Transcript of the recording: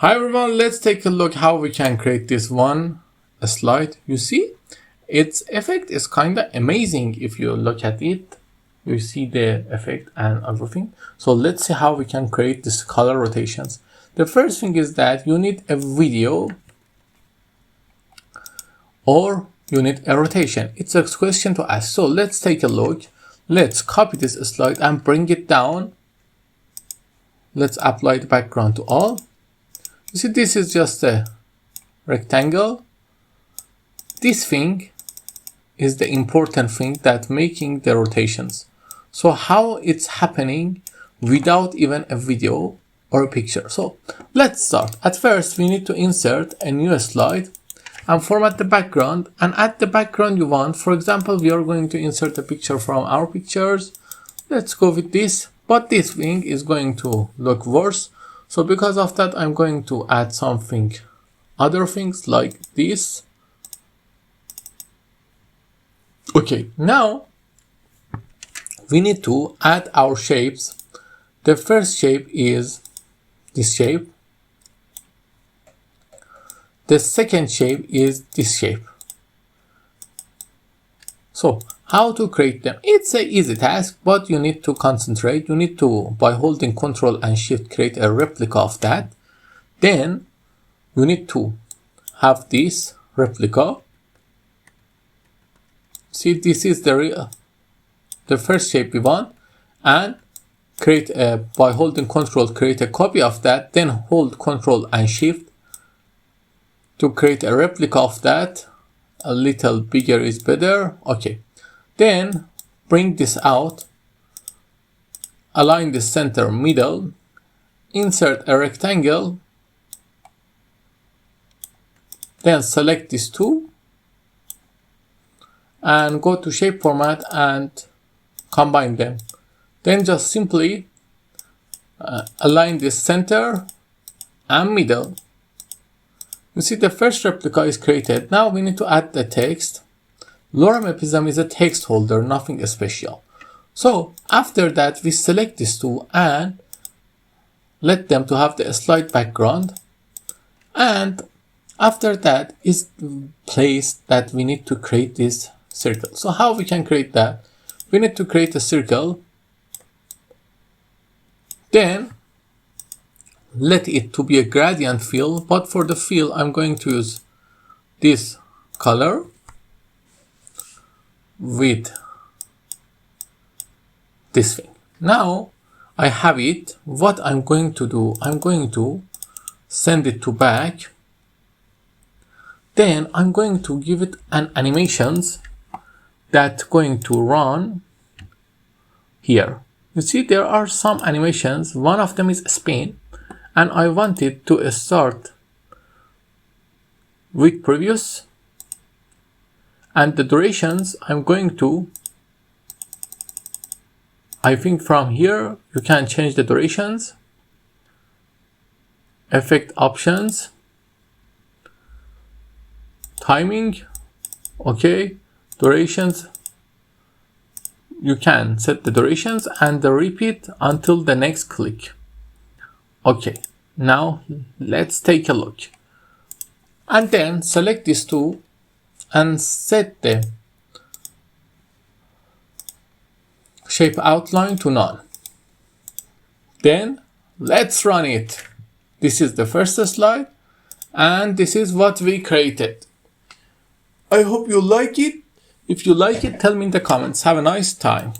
Hi everyone, let's take a look how we can create this one slide. You see, its effect is kind of amazing. If you look at it, you see the effect and everything. So let's see how we can create this color rotations. The first thing is that you need a video or you need a rotation. It's a question to ask. So let's take a look. Let's copy this slide and bring it down. Let's apply the background to all. You see, this is just a rectangle. This thing is the important thing that making the rotations. So how it's happening without even a video or a picture. So let's start. At first, we need to insert a new slide and format the background, and add the background you want. For example, we are going to insert a picture from our pictures. Let's go with this, but this thing is going to look worse. So because of that, I'm going to add something, other things like this. Okay, now we need to add our shapes. The first shape is this shape. The second shape is this shape. So how to create them? It's an easy task, but you need to concentrate. You need to, by holding Ctrl and Shift, create a replica of that. Then you need to have this replica. See, this is the first shape we want, and create a, by holding Ctrl, create a copy of that. Then hold Ctrl and Shift to create a replica of that. A little bigger is better. Okay, then bring this out, align the center middle, insert a rectangle, then select these two and go to shape format and combine them. Then just simply align the center and middle. You see, the first replica is created. Now we need to add the text. Lorem Ipsum is a text holder, nothing special. So after that, we select these two and let them to have the slide background. And after that is the place that we need to create this circle. So how we can create that? We need to create a circle. Then let it to be a gradient fill, but for the fill I'm going to use this color with this thing. Now I have it. What I'm going to do, I'm going to send it to back. Then I'm going to give it an animations that's going to run here. You see, there are some animations. One of them is spin, and I want it to start with previous, and the durations I'm going to, I think from here you can change the durations, effect options, timing, okay, durations, you can set the durations and the repeat until the next click. Okay, now let's take a look. And then select these two and set the shape outline to none. Then let's run it. This is the first slide and this is what we created. I hope you like it. If you like it, tell me in the comments. Have a nice time.